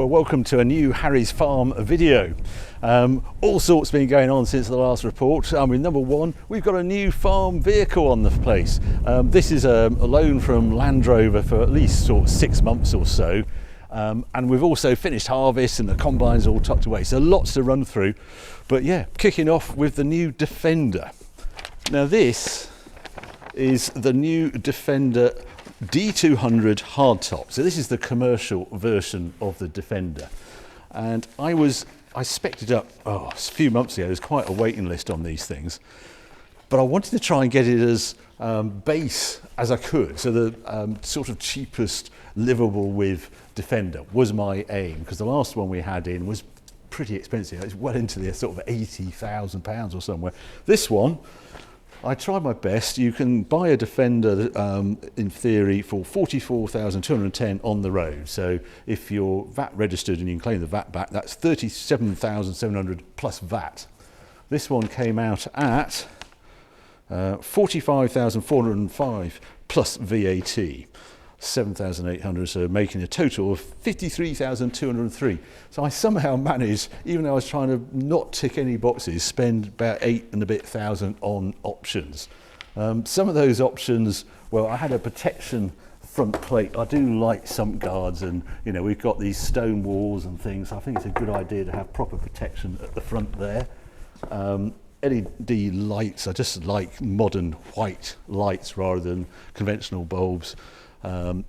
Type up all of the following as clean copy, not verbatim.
Well, welcome to a new Harry's Farm video. All sorts been going on since the last report. Number one, we've got a new farm vehicle on the place. This is a loan from Land Rover for at least sort of 6 months or so. And we've also finished harvest and the combine's all tucked away. So lots to run through. But yeah, kicking off with the new Defender. Now this is the new Defender D200 Hardtop. So this is the commercial version of the Defender. And I spec'd it up a few months ago. There's quite a waiting list on these things. But I wanted to try and get it as base as I could. So the sort of cheapest livable with Defender was my aim, because the last one we had in was pretty expensive. It's well into the sort of £80,000 or somewhere. This one, I tried my best. You can buy a Defender in theory for $44,210 on the road. So if you're VAT registered and you can claim the VAT back, that's $37,700 plus VAT. This one came out at $45,405 plus VAT, $7,800, so making a total of $53,203. So I somehow managed, even though I was trying to not tick any boxes, spend about $8,000 and a bit on options. Some of those options, well, I had a protection front plate. I do like sump guards, and we've got these stone walls and things. I think it's a good idea to have proper protection at the front there. LED lights, I just like modern white lights rather than conventional bulbs.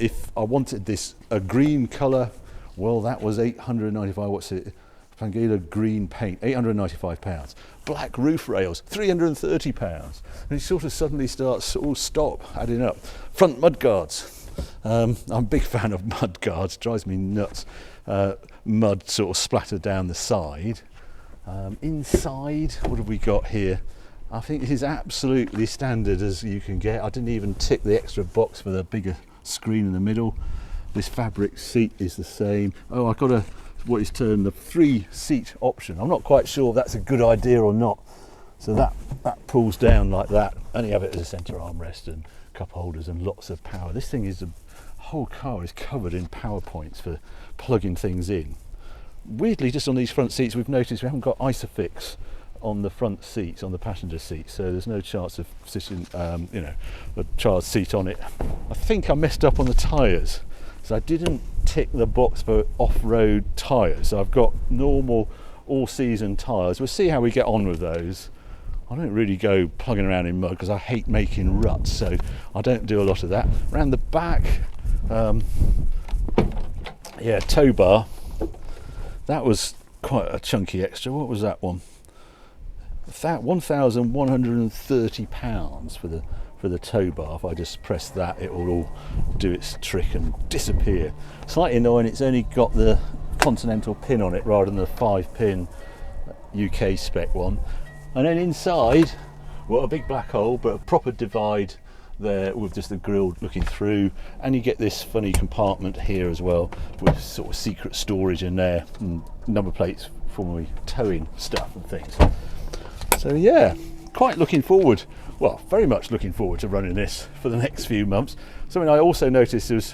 If I wanted a green colour, well, that was $895. What's it? Pangea green paint, £895. Black roof rails, £330. And it sort of suddenly starts all stop adding up. Front mud guards. I'm a big fan of mud guards. Drives me nuts. Mud sort of splattered down the side. Inside, what have we got here? I think this is absolutely standard as you can get. I didn't even tick the extra box for the bigger screen in the middle. This fabric seat is the same. Oh, I've got what is termed the 3-seat option. I'm not quite sure if that's a good idea or not. So that pulls down like that, and you have it as a centre armrest and cup holders and lots of power. This thing is, the whole car is covered in power points for plugging things in. Weirdly, just on these front seats, we've noticed we haven't got Isofix on the front seats, on the passenger seat, so there's no chance of sitting, a child's seat on it. I think I messed up on the tyres, so I didn't tick the box for off-road tyres. So I've got normal all-season tyres. We'll see how we get on with those. I don't really go plugging around in mud because I hate making ruts, so I don't do a lot of that. Around the back, tow bar. That was quite a chunky extra. What was that one? £1,130 for the tow bar. If I just press that, it will all do its trick and disappear. Slightly annoying, it's only got the Continental pin on it rather than the 5-pin UK spec one. And then inside, well, a big black hole, but a proper divide there with just the grille looking through, and you get this funny compartment here as well with sort of secret storage in there and number plates for my towing stuff and things. So yeah, quite looking forward, well, very much looking forward to running this for the next few months. Something I also noticed was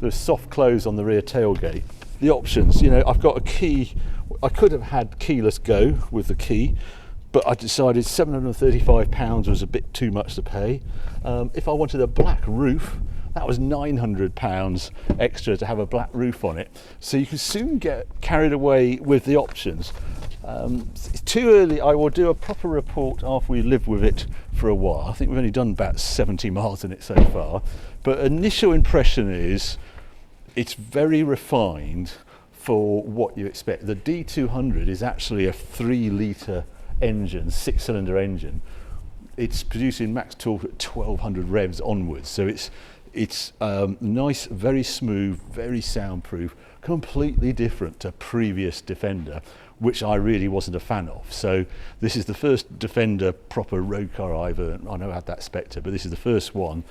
there's soft close on the rear tailgate. The options, I've got a key. I could have had keyless go with the key, but I decided £735 was a bit too much to pay. If I wanted a black roof, that was £900 extra to have a black roof on it. So you can soon get carried away with the options. It's too early. I will do a proper report after we live with it for a while. I think we've only done about 70 miles in it so far. But initial impression is it's very refined for what you expect. The D200 is actually a 3-litre engine, 6-cylinder engine. It's producing max torque at 1200 revs onwards, so it's nice, very smooth, very soundproof, completely different to previous Defender, which I really wasn't a fan of. So this is the first Defender proper road car I know I had that Spectre, but this is the first one,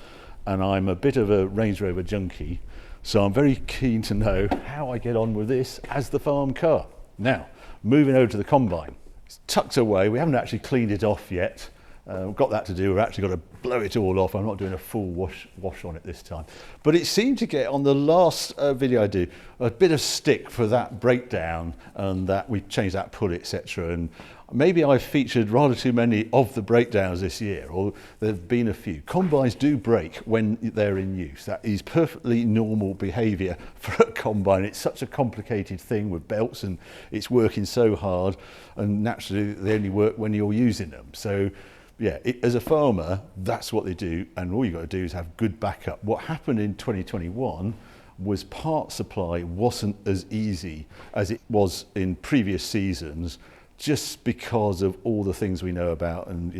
and I'm a bit of a Range Rover junkie, so I'm very keen to know how I get on with this as the farm car. Now, moving over to the combine. It's tucked away. We haven't actually cleaned it off yet. Got that to do. We've actually got to blow it all off. I'm not doing a full wash on it this time. But it seemed to get, on the last video I did, a bit of stick for that breakdown, and that we changed that pulley, etc. And maybe I've featured rather too many of the breakdowns this year, or there have been a few. Combines do break when they're in use. That is perfectly normal behaviour for a combine. It's such a complicated thing with belts, and it's working so hard, and naturally they only work when you're using them. So yeah, as a farmer, that's what they do, and all you've got to do is have good backup. What happened in 2021 was part supply wasn't as easy as it was in previous seasons, just because of all the things we know about, and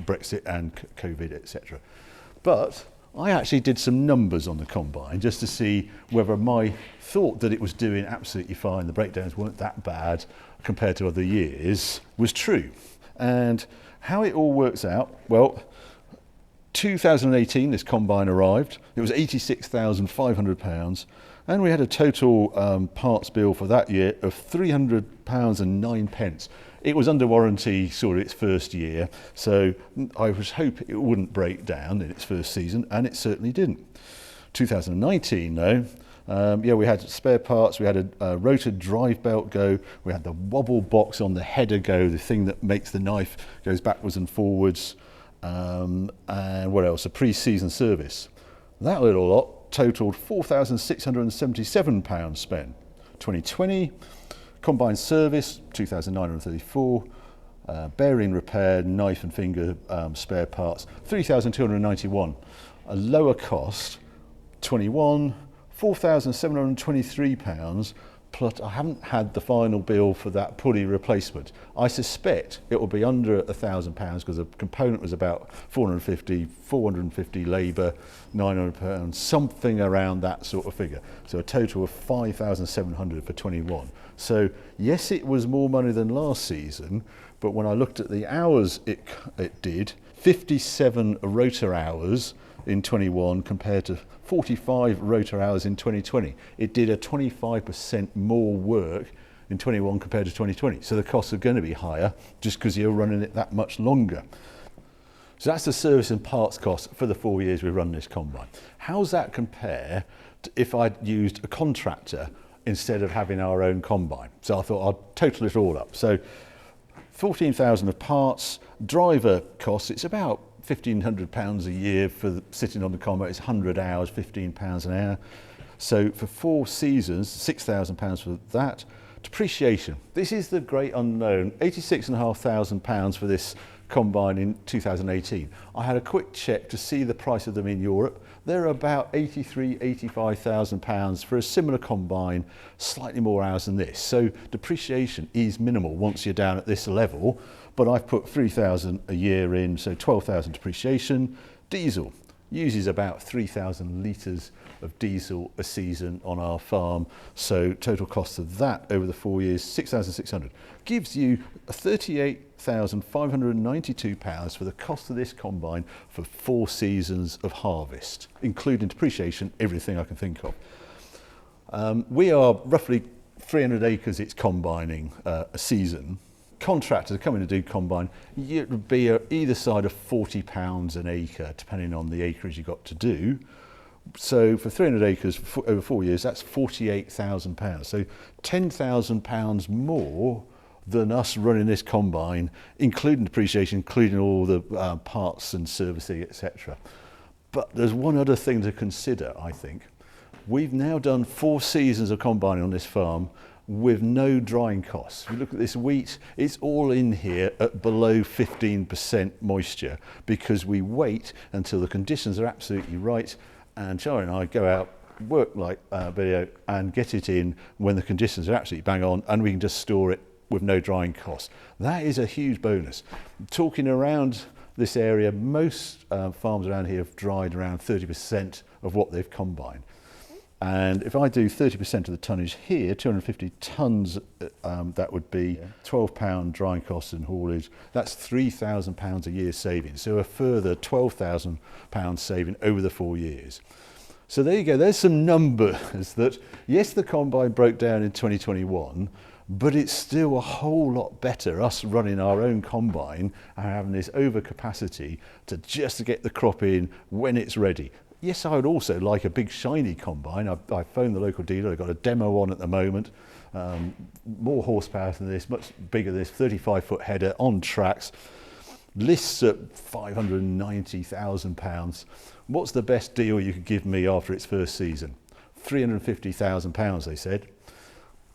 Brexit and COVID, etc. But I actually did some numbers on the combine just to see whether my thought that it was doing absolutely fine, the breakdowns weren't that bad compared to other years, was true. And how it all works out, well, 2018 this combine arrived. It was £86,500, and we had a total parts bill for that year of £300.09. It was under warranty sort of its first year, so I was hoping it wouldn't break down in its first season, and it certainly didn't. 2019 though, we had spare parts, we had a rotor drive belt go, we had the wobble box on the header go, the thing that makes the knife goes backwards and forwards, and what else, a pre-season service. That little lot totaled £4,677 spent. 2020, combine service, £2,934, bearing repair, knife and finger spare parts, £3,291. A lower cost, 21, £4,723, plus I haven't had the final bill for that pulley replacement. I suspect it will be under £1,000 because the component was about 450 labour, £900, something around that sort of figure. So a total of 5,700 for 21. So yes, it was more money than last season, but when I looked at the hours it did, 57 rotor hours in 21 compared to 45 rotor hours in 2020. It did a 25% more work in 21 compared to 2020. So the costs are going to be higher just because you're running it that much longer. So that's the service and parts cost for the 4 years we've run this combine. How's that compare to if I'd used a contractor instead of having our own combine? So I thought I'd total it all up. So 14,000 of parts, driver costs, it's about £1,500 a year for sitting on the combine. It's 100 hours, £15 an hour. So for 4 seasons, £6,000 for that. Depreciation, this is the great unknown, £86,500 for this combine in 2018. I had a quick check to see the price of them in Europe. They're about £83,000, £85,000 for a similar combine, slightly more hours than this. So depreciation is minimal once you're down at this level, but I've put 3,000 a year in, so 12,000 depreciation. Diesel uses about 3,000 litres of diesel a season on our farm, so total cost of that over the 4 years, 6,600. Gives you £38,592 for the cost of this combine for 4 seasons of harvest, including depreciation, everything I can think of. We are roughly 300 acres it's combining a season. Contractors are coming to do combine, it would be either side of £40 an acre, depending on the acreage you've got to do. So for 300 acres over 4 years, that's £48,000. So £10,000 more than us running this combine, including depreciation, including all the parts and servicing, etc. But there's one other thing to consider, I think. We've now done 4 seasons of combining on this farm with no drying costs. If you look at this wheat, it's all in here at below 15% moisture because we wait until the conditions are absolutely right, and Charlie and I go out, work like video, and get it in when the conditions are absolutely bang on, and we can just store it with no drying costs. That is a huge bonus. Talking around this area, most farms around here have dried around 30% of what they've combined. And if I do 30% of the tonnage here, 250 tonnes, that would be £12 drying costs and haulage. That's £3,000 a year saving. So a further £12,000 saving over the 4 years. So there you go. There's some numbers that, yes, the combine broke down in 2021, but it's still a whole lot better us running our own combine and having this overcapacity to just get the crop in when it's ready. Yes, I would also like a big shiny combine. I phoned the local dealer, I've got a demo on at the moment. More horsepower than this, much bigger than this, 35-foot header on tracks, lists at £590,000. What's the best deal you could give me after its first season? £350,000, they said.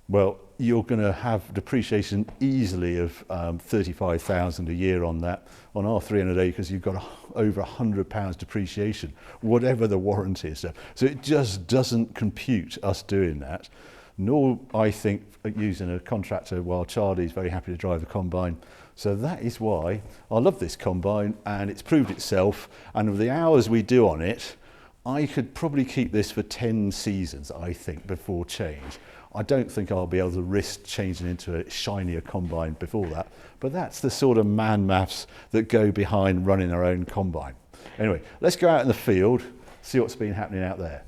Well, you're going to have depreciation easily of 35,000 a year on that. On our 300 acres, you've got over £100 depreciation, whatever the warranty is. So it just doesn't compute us doing that. Nor, I think, using a contractor, while Charlie's very happy to drive the combine. So that is why I love this combine, and it's proved itself. And with the hours we do on it, I could probably keep this for 10 seasons, I think, before change. I don't think I'll be able to risk changing into a shinier combine before that, but that's the sort of man maths that go behind running our own combine. Anyway, let's go out in the field, see what's been happening out there.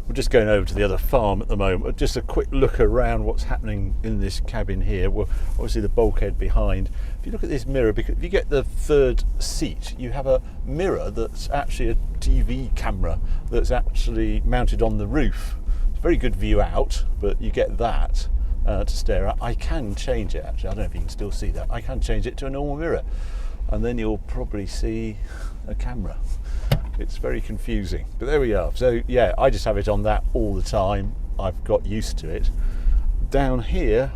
We're just going over to the other farm at the moment. Just a quick look around what's happening in this cabin here. Well, obviously the bulkhead behind. If you look at this mirror, because if you get the third seat, you have a mirror that's actually a TV camera that's actually mounted on the roof. Very good view out, but you get that to stare at. I can change it actually, I don't know if you can still see that. I can change it to a normal mirror, and then you'll probably see a camera. It's very confusing, but there we are. So yeah, I just have it on that all the time. I've got used to it. Down here,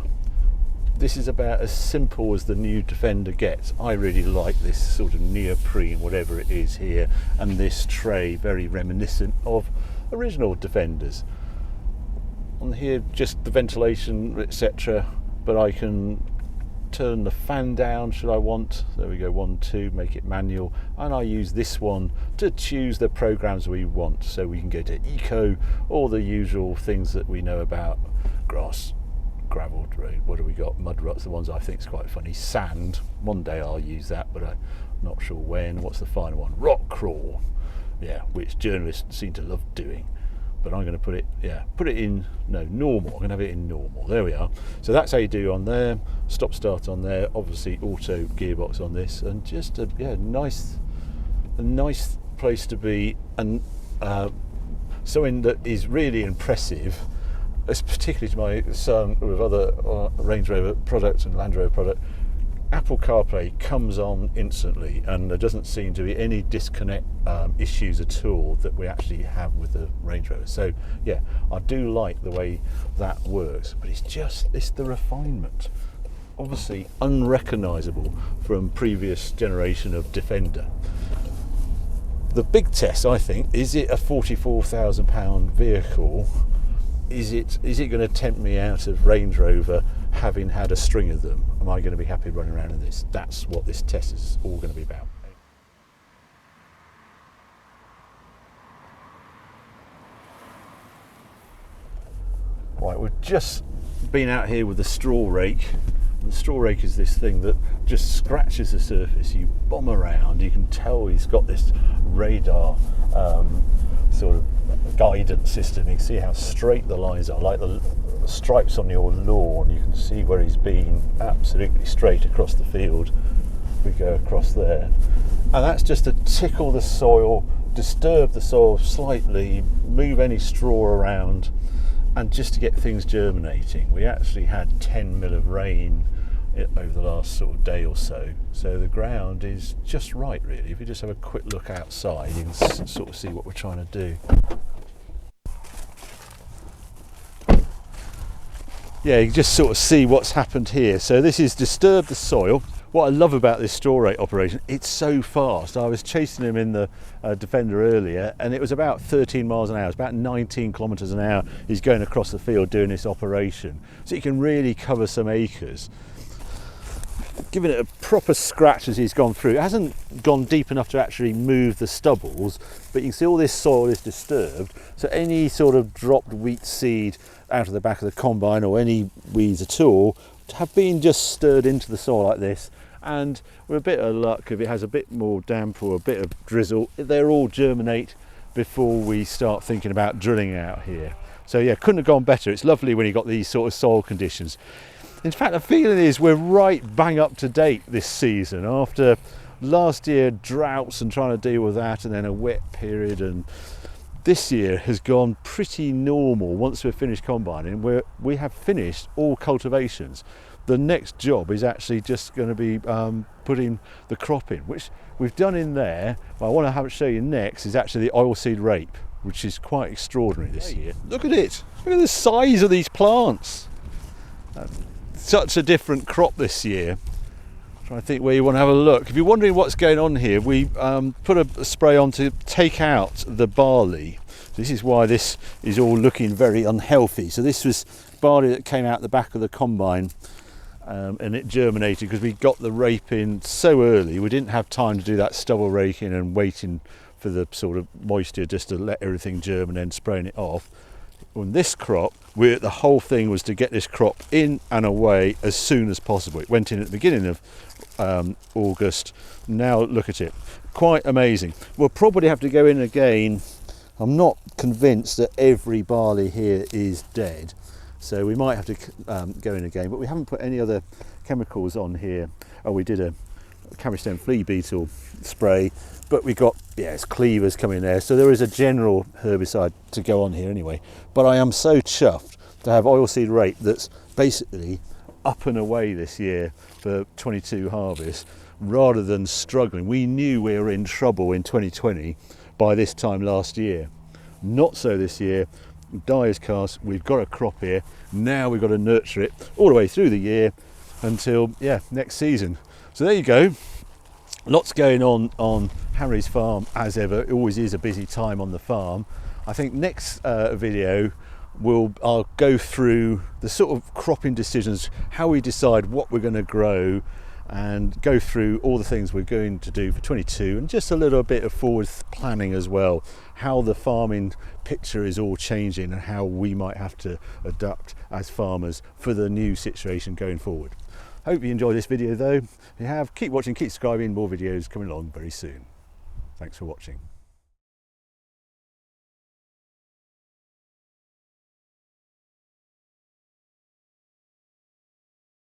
this is about as simple as the new Defender gets. I really like this sort of neoprene, whatever it is here, and this tray, very reminiscent of original Defenders. On here, just the ventilation, etc. But I can turn the fan down should I want. There we go, 1, 2, make it manual. And I use this one to choose the programs we want. So we can go to eco, all the usual things that we know about. Grass, gravel, road, what do we got? Mud ruts, the ones I think is quite funny. Sand, one day I'll use that, but I'm not sure when. What's the final one? Rock crawl, yeah, which journalists seem to love doing. But I'm going to put it in, no, normal. I'm going to have it in normal. There we are. So that's how you do on there. Stop start on there. Obviously auto gearbox on this, and just a nice place to be, and something that is really impressive, particularly to my son with other Range Rover products and Land Rover product. Apple CarPlay comes on instantly, and there doesn't seem to be any disconnect issues at all that we actually have with the Range Rover. So yeah, I do like the way that works, but it's the refinement. Obviously unrecognisable from previous generation of Defender. The big test, I think, is it a £44,000 vehicle? Is it going to tempt me out of Range Rover, having had a string of them? Am I going to be happy running around in this? That's what this test is all going to be about. Right, we've just been out here with the straw rake. And the straw rake is this thing that just scratches the surface. You bomb around, you can tell he's got this radar sort of guidance system. You can see how straight the lines are, like the stripes on your lawn. You can see where he's been absolutely straight across the field. We go across there, and that's just to tickle the soil, disturb the soil slightly, move any straw around, and just to get things germinating. We actually had 10 mil of rain over the last sort of day or so, so the ground is just right really. If you just have a quick look outside, you can sort of see what we're trying to do. Yeah, you can just sort of see what's happened here. So this is disturb the soil. What I love about this straw rake operation, it's so fast. I was chasing him in the Defender earlier, and it was about 13 miles an hour. It's about 19 kilometres an hour. He's going across the field doing this operation. So you can really cover some acres. Giving it a proper scratch as he's gone through. It hasn't gone deep enough to actually move the stubbles, but you can see all this soil is disturbed. So any sort of dropped wheat seed out of the back of the combine, or any weeds at all, have been just stirred into the soil like this, and with a bit of luck, if it has a bit more damp or a bit of drizzle, they'll all germinate before we start thinking about drilling out here. So yeah, couldn't have gone better. It's lovely when you've got these sort of soil conditions. In fact, the feeling is we're right bang up to date this season after last year droughts and trying to deal with that, and then a wet period, and this year has gone pretty normal. Once we've finished combining, we have finished all cultivations. The next job is actually just going to be putting the crop in, which we've done in there. What I want to show you next is actually the oilseed rape, which is quite extraordinary this year. Look at it! Look at the size of these plants. Such a different crop this year. Trying to think where you want to have a look. If you're wondering what's going on here, we put a spray on to take out the barley. This is why this is all looking very unhealthy. So this was barley that came out the back of the combine, and it germinated because we got the rape in so early. We didn't have time to do that stubble raking and waiting for the sort of moisture just to let everything germ and then spraying it off. On this crop, the whole thing was to get this crop in and away as soon as possible. It went in at the beginning of August. Now look at it, quite amazing. We'll probably have to go in again. I'm not convinced that every barley here is dead, so we might have to go in again, but we haven't put any other chemicals on here. Oh, we did a cabbagestone flea beetle spray, but we got, it's cleavers coming there, so there is a general herbicide to go on here anyway. But I am so chuffed to have oilseed rape that's basically up and away this year for 22 harvest, rather than struggling. We knew we were in trouble in 2020 by this time last year. Not so this year. Die is cast. We've got a crop here. Now we've got to nurture it all the way through the year until next season. So there you go. Lots going on Harry's farm as ever. It always is a busy time on the farm. I think next video I'll go through the sort of cropping decisions, how we decide what we're going to grow, and go through all the things we're going to do for 22, and just a little bit of forward planning as well, how the farming picture is all changing and how we might have to adapt as farmers for the new situation going forward. Hope you enjoyed this video though. If you have, keep watching, keep subscribing, more videos coming along very soon. Thanks for watching.